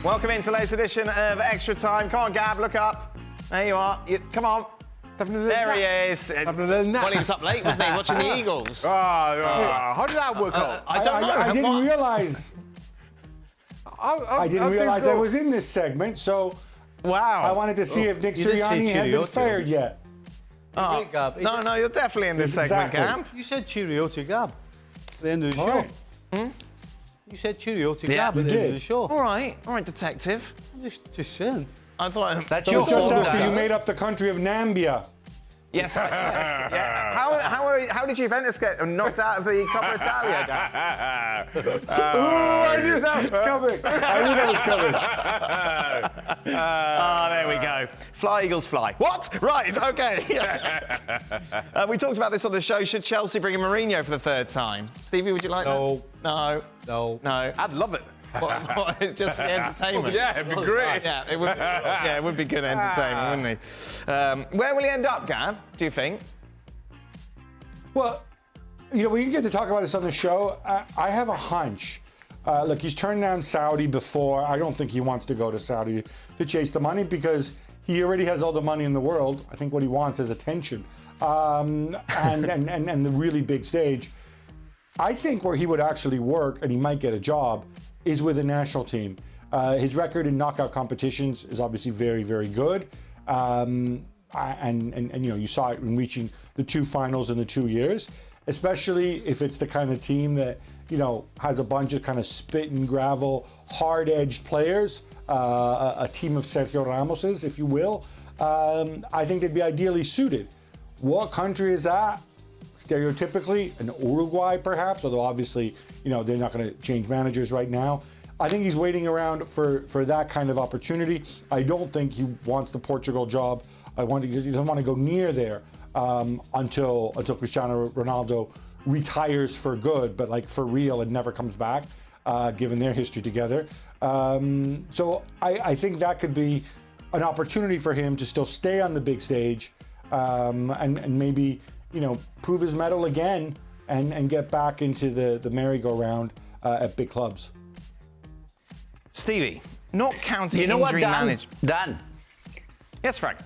Welcome into the latest edition of Extra Time. Come on, Gab, look up. There you are. Come on. There he is. Well, he was up late, wasn't he, watching the Eagles? How did that work out? I don't know. I didn't realise. I didn't realise I was in this segment, so Wow. I wanted to see if Nick Sirianni had been fired yet. Right, Gab. No, you're definitely in this segment, Gab. You said cheerio to Gab at the end of the show. Right. You said cheerio to Gab at the end of the show. All right, detective. I'm just saying. I thought... That's It your was just fault, after Dan. you made up the country of Nambia. Yes, yeah. How did Juventus get knocked out of the Coppa Italia, Gab? I knew that was coming. There we go. Fly, Eagles, fly. What? Right, okay. We talked about this on the show. Should Chelsea bring in Mourinho for the third time? Stevie, would you like that? No. I'd love it. What, just for the entertainment? Yeah, it'd be great. Yeah, it would. Yeah, it would be good entertainment, wouldn't he? Where will he end up, Gab? Do you think? Well, we can get to talk about this on the show. I have a hunch. Look, he's turned down Saudi before. I don't think he wants to go to Saudi to chase the money because he already has all the money in the world. I think what he wants is attention and the really big stage. I think where he would actually work and he might get a job is with a national team. His record in knockout competitions is obviously very, very good. And you saw it in reaching the two finals in the 2 years, especially if it's the kind of team that, has a bunch of kind of spit and gravel, hard-edged players, a team of Sergio Ramoses, if you will. I think they'd be ideally suited. What country is that? Stereotypically, an Uruguay perhaps, although obviously, they're not going to change managers right now. I think he's waiting around for that kind of opportunity. I don't think he wants the Portugal job. He doesn't want to go near there until Cristiano Ronaldo retires for good, but like for real and never comes back, given their history together. So I think that could be an opportunity for him to still stay on the big stage and maybe, prove his mettle again and get back into the merry-go-round at big clubs. Stevie, not counting You know what, injury Dan? management. Dan, Yes, Frank.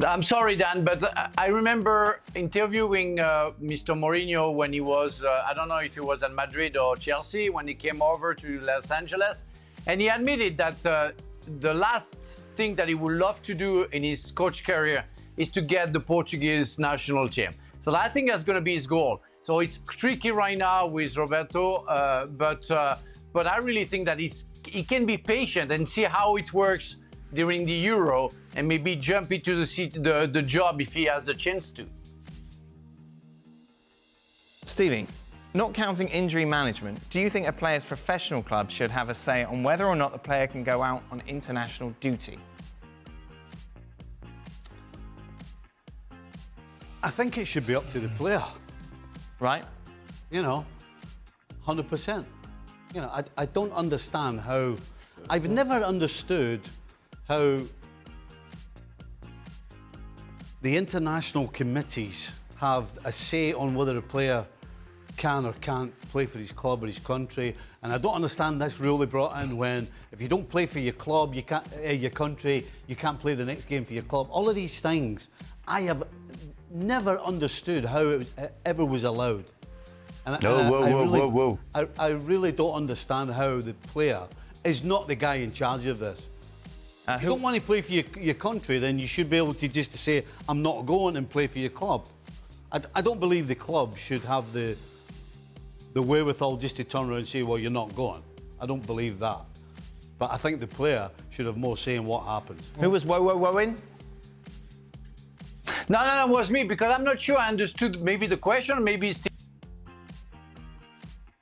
I'm sorry, Dan, but I remember interviewing Mr. Mourinho when he was, I don't know if he was at Madrid or Chelsea, when he came over to Los Angeles. And he admitted that the last thing that he would love to do in his coach career is to get the Portuguese national team. So I think that's going to be his goal. So it's tricky right now with Roberto, but I really think that he can be patient and see how it works during the Euro and maybe jump into the job if he has the chance to. Stevie, not counting injury management, do you think a player's professional club should have a say on whether or not the player can go out on international duty? I think it should be up to the player. Right? 100%. I don't understand how... I've never understood how the international committees have a say on whether a player can or can't play for his club or his country. And I don't understand this rule they brought in when if you don't play for your club, you can't, your country, you can't play the next game for your club. All of these things, I have never understood how it ever was allowed. And Whoa. I really don't understand how the player is not the guy in charge of this. If you don't want to play for your country, then you should be able to just say, I'm not going and play for your club. I don't believe the club should have the wherewithal just to turn around and say, well, you're not going. I don't believe that. But I think the player should have more say in what happens. Who was woing? No, it was me, because I'm not sure I understood maybe the question, maybe it's...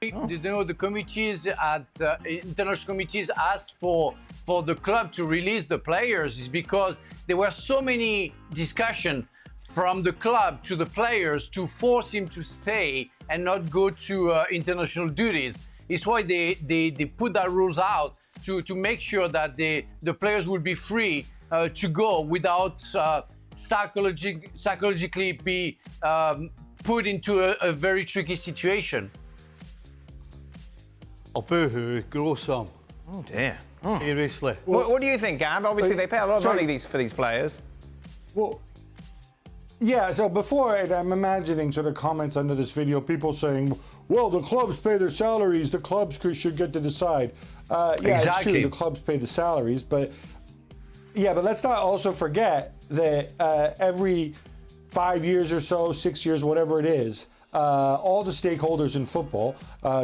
The committees at international committees asked for the club to release the players is because there were so many discussions from the club to the players to force him to stay and not go to international duties. It's why they put that rules out to make sure that the players would be free to go without psychologically be put into a very tricky situation. Oh, boo-hoo, grow some. Oh, dear. Seriously. What do you think, Gab? Obviously, they pay a lot of sorry. money for these players. Well, yeah, so before, and I'm imagining sort of comments under this video, people saying, well, the clubs pay their salaries, the clubs should get to decide. Yeah, it's true, the clubs pay the salaries, but let's not also forget that every 5 years or so, 6 years, whatever it is, all the stakeholders in football,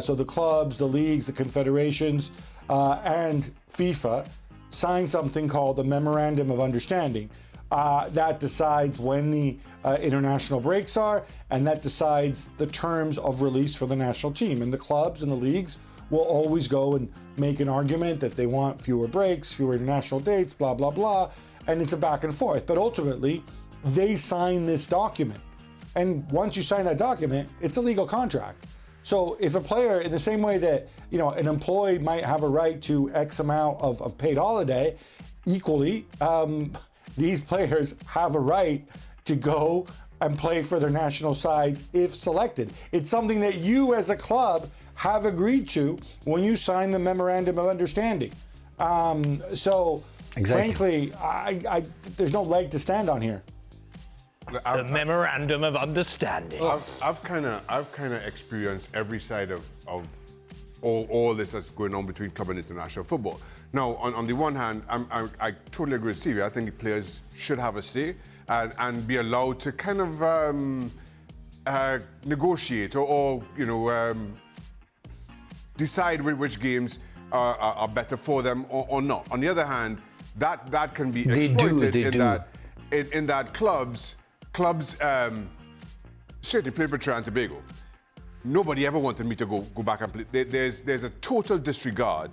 so the clubs, the leagues, the confederations, and FIFA, sign something called the Memorandum of Understanding. That decides when the international breaks are, and that decides the terms of release for the national team. And the clubs and the leagues will always go and make an argument that they want fewer breaks, fewer international dates, blah, blah, blah. And it's a back and forth. But ultimately, they sign this document. And once you sign that document, it's a legal contract. So if a player, in the same way that, an employee might have a right to X amount of paid holiday, equally, these players have a right to go and play for their national sides if selected. It's something that you as a club have agreed to when you sign the Memorandum of Understanding. Frankly, there's no leg to stand on here. The Memorandum of Understanding. I've kind of experienced every side of all this that's going on between club and international football. Now, on the one hand, I totally agree with Stevie. I think players should have a say and be allowed to kind of negotiate or decide which games are better for them or not. On the other hand, that can be exploited in that clubs certainly play for Trinidad and Tobago. Nobody ever wanted me to go back and play. There's a total disregard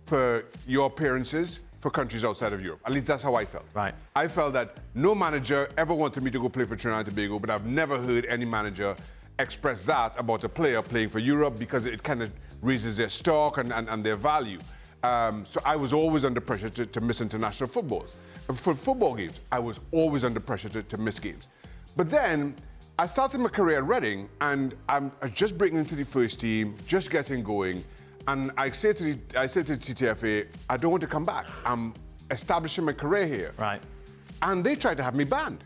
for your appearances for countries outside of Europe. At least that's how I felt. Right. I felt that no manager ever wanted me to go play for Trinidad and Tobago, but I've never heard any manager express that about a player playing for Europe because it kind of raises their stock and their value. So I was always under pressure to miss international footballs. For football games, I was always under pressure to miss games. But then I started my career at Reading, and I'm just breaking into the first team, just getting going. And I say to the TTFA, I don't want to come back. I'm establishing my career here. Right. And they tried to have me banned.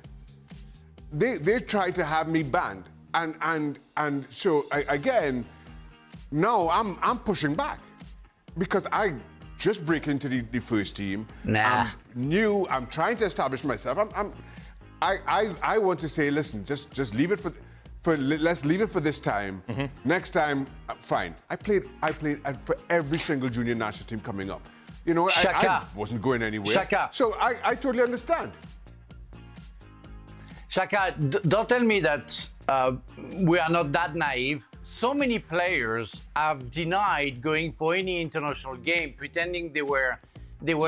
They tried to have me banned. And so again, now I'm pushing back because I just break into the first team. Nah. I'm new. I'm trying to establish myself. I want to say, listen, just leave it let's leave it for this time. Mm-hmm. Next time, fine. I played for every single junior national team coming up. I wasn't going anywhere. Shaka. So I totally understand. Shaka, don't tell me that we are not that naive. So many players have denied going for any international game, pretending they were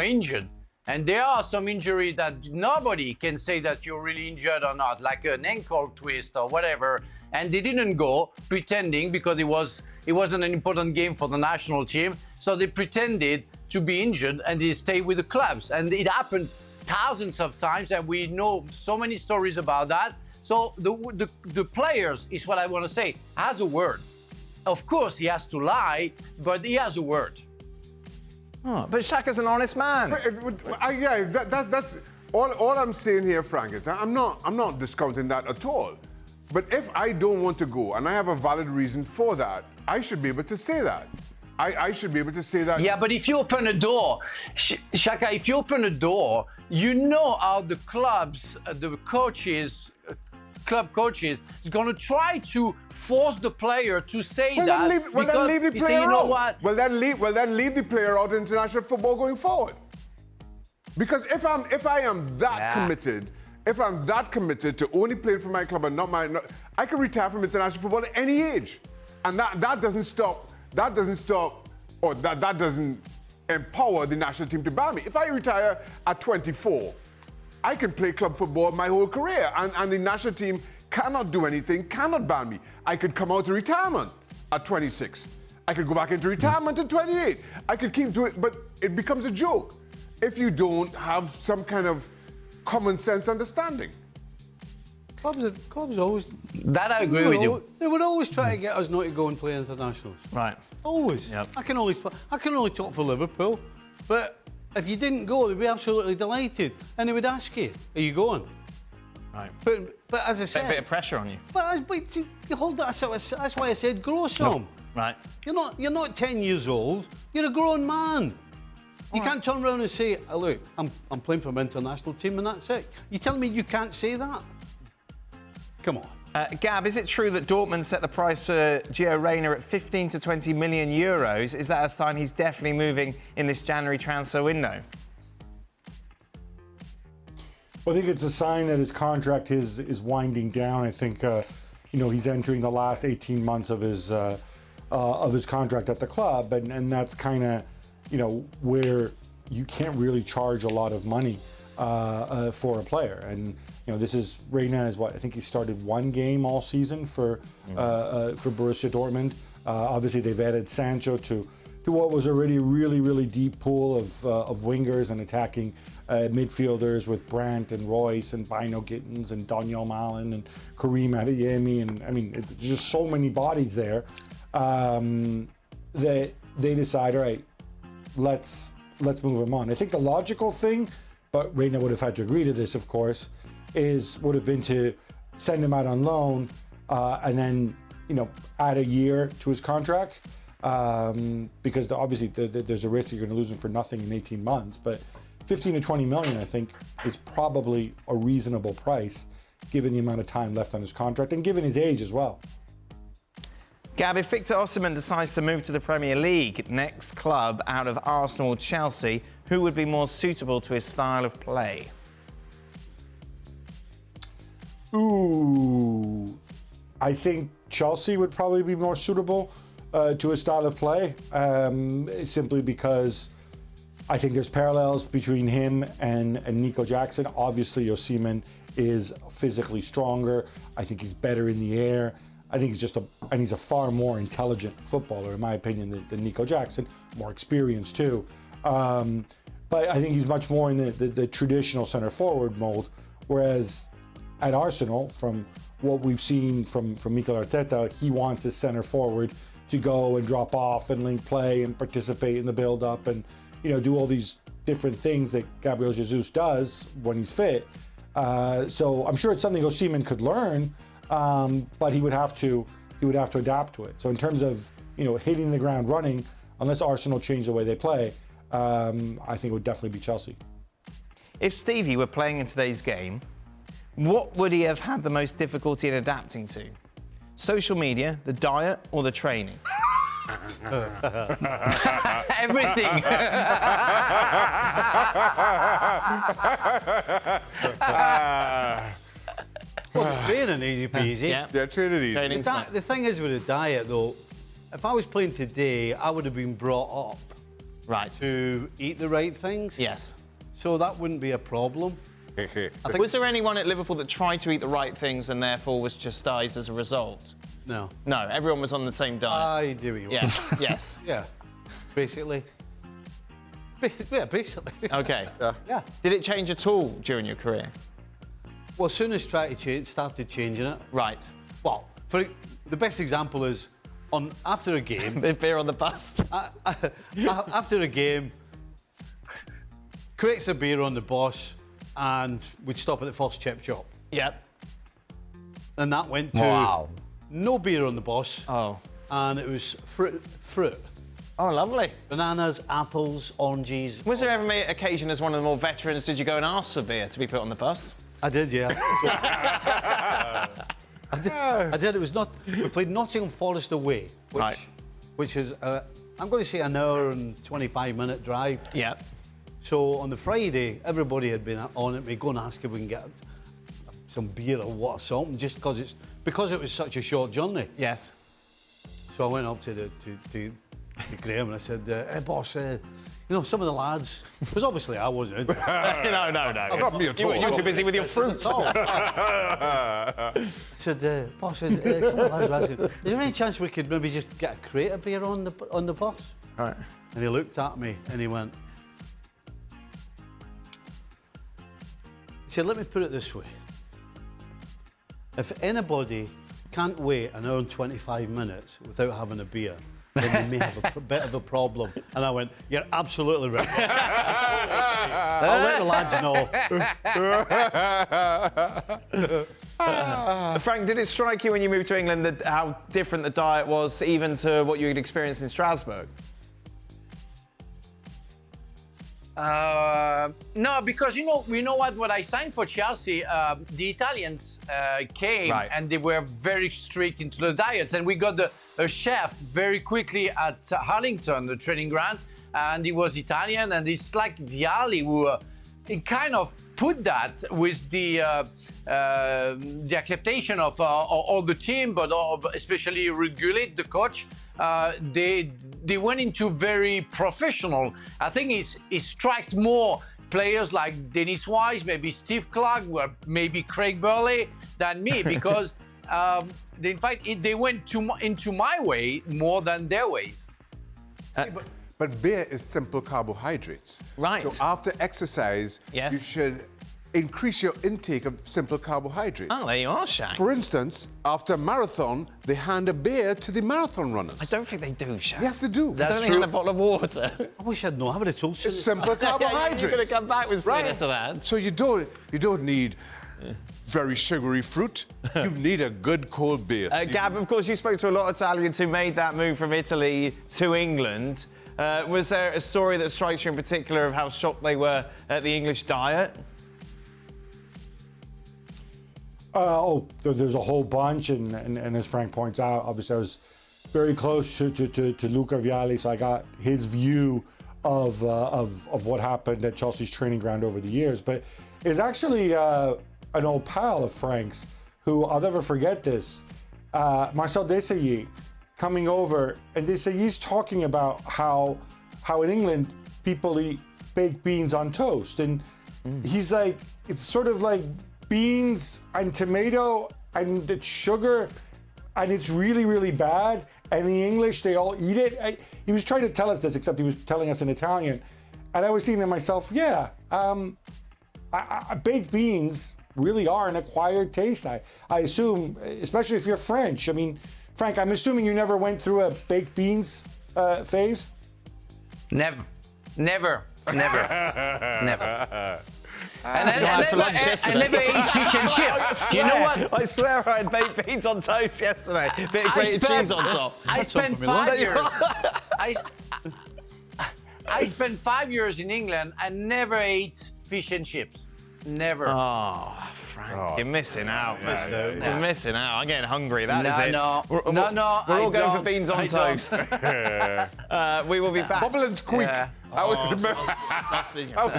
injured. And there are some injuries that nobody can say that you're really injured or not, like an ankle twist or whatever. And they didn't go, pretending because it wasn't an important game for the national team. So they pretended to be injured and they stayed with the clubs. And it happened thousands of times, and we know so many stories about that. So the players, is what I want to say, has a word. Of course, he has to lie, but he has a word. Oh, but Shaka's an honest man. That's all I'm saying here, Frank, is that I'm not discounting that at all. But if I don't want to go and I have a valid reason for that, I should be able to say that. I should be able to say that. Yeah, but if you open a door, Shaka, if you open a door, you know how the clubs, the coaches, club coaches, is going to try to force the player to say that. Then leave the player you know out. what? Well, then leave the player out in international football going forward. Because if I am that committed, if I'm that committed to only playing for my club and I can retire from international football at any age, and that doesn't stop. That doesn't empower the national team to ban me. If I retire at 24, I can play club football my whole career, and the national team cannot do anything, cannot ban me. I could come out of retirement at 26. I could go back into retirement at 28. I could keep doing it, but it becomes a joke if you don't have some kind of common sense understanding. Clubs always... That I agree with you. They would always try to get us not to go and play internationals. Right. Always. Yep. I can only talk for Liverpool, but if you didn't go, they'd be absolutely delighted, and they would ask you, "Are you going?" Right. But as I said, A bit of pressure on you. but you hold that. That's why I said grow some. Right. You're not 10 years old. You're a grown man. You can't turn around and say, oh, "Look, I'm playing for my international team, and that's it." You telling me you can't say that? Come on. Gab, is it true that Dortmund set the price for Gio Reyna at 15 to 20 million euros? Is that a sign he's definitely moving in this January transfer window? Well, I think it's a sign that his contract is winding down. I think he's entering the last 18 months of his contract at the club, and that's kind of where you can't really charge a lot of money for a player. And this is Reyna is what I think he started one game all season for Borussia Dortmund. Obviously, they've added Sancho to what was already a really, really deep pool of wingers and attacking midfielders with Brandt and Royce and Bino Gittins and Daniel Malen and Karim Adeyemi, and I mean, there's just so many bodies there that they decide, all right, let's move him on. I think the logical thing, but Reyna would have had to agree to this, of course, would have been to send him out on loan and then add a year to his contract. Because obviously there's a risk that you're going to lose him for nothing in 18 months. But 15 to 20 million, I think, is probably a reasonable price given the amount of time left on his contract and given his age as well. Gab, if Victor Osimhen decides to move to the Premier League, next club out of Arsenal or Chelsea, who would be more suitable to his style of play? Ooh, I think Chelsea would probably be more suitable to his style of play, simply because I think there's parallels between him and Nico Jackson. Obviously, Osimhen is physically stronger. I think he's better in the air. I think he's a far more intelligent footballer, in my opinion, than Nico Jackson. More experienced too, but I think he's much more in the traditional center forward mold. Whereas at Arsenal, from what we've seen from Mikel Arteta, he wants his center forward to go and drop off and link play and participate in the build-up and do all these different things that Gabriel Jesus does when he's fit. So I'm sure it's something Osimhen could learn, but he would have to adapt to it. So in terms of hitting the ground running, unless Arsenal change the way they play, I think it would definitely be Chelsea. If Stevie were playing in today's game, what would he have had the most difficulty in adapting to? Social media, the diet, or the training? Everything. Well, training easy peasy. Yeah, training easy. The thing is with a diet, though, if I was playing today, I would have been brought up to eat the right things. Yes. So that wouldn't be a problem. Was there anyone at Liverpool that tried to eat the right things and therefore was chastised as a result? No. No, everyone was on the same diet. I do what you want. Yeah. Yes. Yeah. Basically. Yeah, basically. Okay. Yeah. Did it change at all during your career? Well, as soon as started changing it. Right. Well, the best example is after a game. The beer on the bus. After a game, crates of beer on the bus, and we'd stop at the first chip shop. Yep. And that went to no beer on the bus. Oh. And it was fruit. Oh, lovely. Bananas, apples, oranges. Was there ever an occasion as one of the more veterans, did you go and ask for beer to be put on the bus? I did, yeah. I did. It was we played Nottingham Forest away, which is, I'm going to say, an hour and 25-minute drive. Yeah. So on the Friday, everybody had been on it. We go and ask if we can get some beer or what or something, just because it was such a short journey. Yes. So I went up to Graham and I said, "Hey boss, some of the lads," because obviously I wasn't. No. Not me at all. You were too busy with your fruit. I said, "Boss, some of the lads were asking, is there any chance we could maybe just get a crate of beer on the bus?" Right. And he looked at me and he went. He said, "Let me put it this way. if anybody can't wait an hour and 25 minutes without having a beer, then they may have a bit of a problem. And I went, you're absolutely right. I'll let the lads know. Frank, did it strike you when you moved to England that how different the diet was even to what you had experienced in Strasbourg? No, because you know what? When I signed for Chelsea, the Italians came and they were very strict into the diets, and we got a chef very quickly at Harlington, the training ground, and he was Italian, and it's like Vialli who he kind of put that with the acceptation of all the team, but especially Regulate, the coach. They went into very professional. I think he struck more players like Dennis Wise, maybe Steve Clark, maybe Craig Burley than me, because in fact they went into my way more than their ways. But beer is simple carbohydrates. Right. So after exercise, you should increase your intake of simple carbohydrates. Oh, there you are, Shaq. For instance, after a marathon, they hand a beer to the marathon runners. I don't think they do, Shaq. Yes, they do. Don't they hand a bottle of water? I wish I'd known. I would have told you. It's simple carbohydrates. You're going to come back with sweetness of that. So you don't need very sugary fruit. You need a good cold beer. Gab, of course, you spoke to a lot of Italians who made that move from Italy to England. Was there a story that strikes you in particular of how shocked they were at the English diet? There's a whole bunch, and as Frank points out, obviously I was very close to Luca Vialli, so I got his view of what happened at Chelsea's training ground over the years. But it's actually an old pal of Frank's, who I'll never forget this, Marcel Desailly, coming over, and Desailly's talking about how in England people eat baked beans on toast, and he's like, it's sort of like beans and tomato and it's sugar, and it's really, really bad. And the English, they all eat it. He was trying to tell us this, except he was telling us in Italian. And I was thinking to myself, baked beans really are an acquired taste. I assume, especially if you're French. I mean, Frank, I'm assuming you never went through a baked beans phase? Never. And I never ate fish and chips. You know what? I swear I had baked beans on toast yesterday. Bit of grated cheese on top. I spent 5 years. I spent 5 years in England and never ate fish and chips. Never. Oh, Frank, you're missing out, man. You're missing out. I'm getting hungry. That is it. No. We're all going for beans on toast. We will be back. Bubble and squeak. Yeah. That was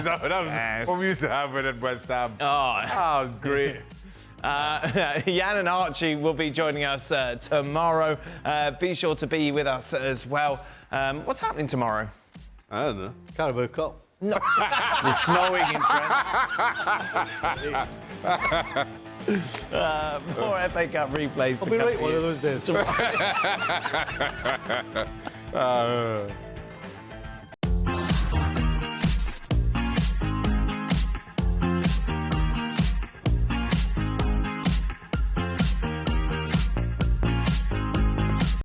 Yes. what we used to have at West Ham. Oh, that was great. Jan and Archie will be joining us tomorrow. Be sure to be with us as well. What's happening tomorrow? I don't know. Carabao Cup. No. It's snowing in France. More FA Cup replays. I'll be right one of those days.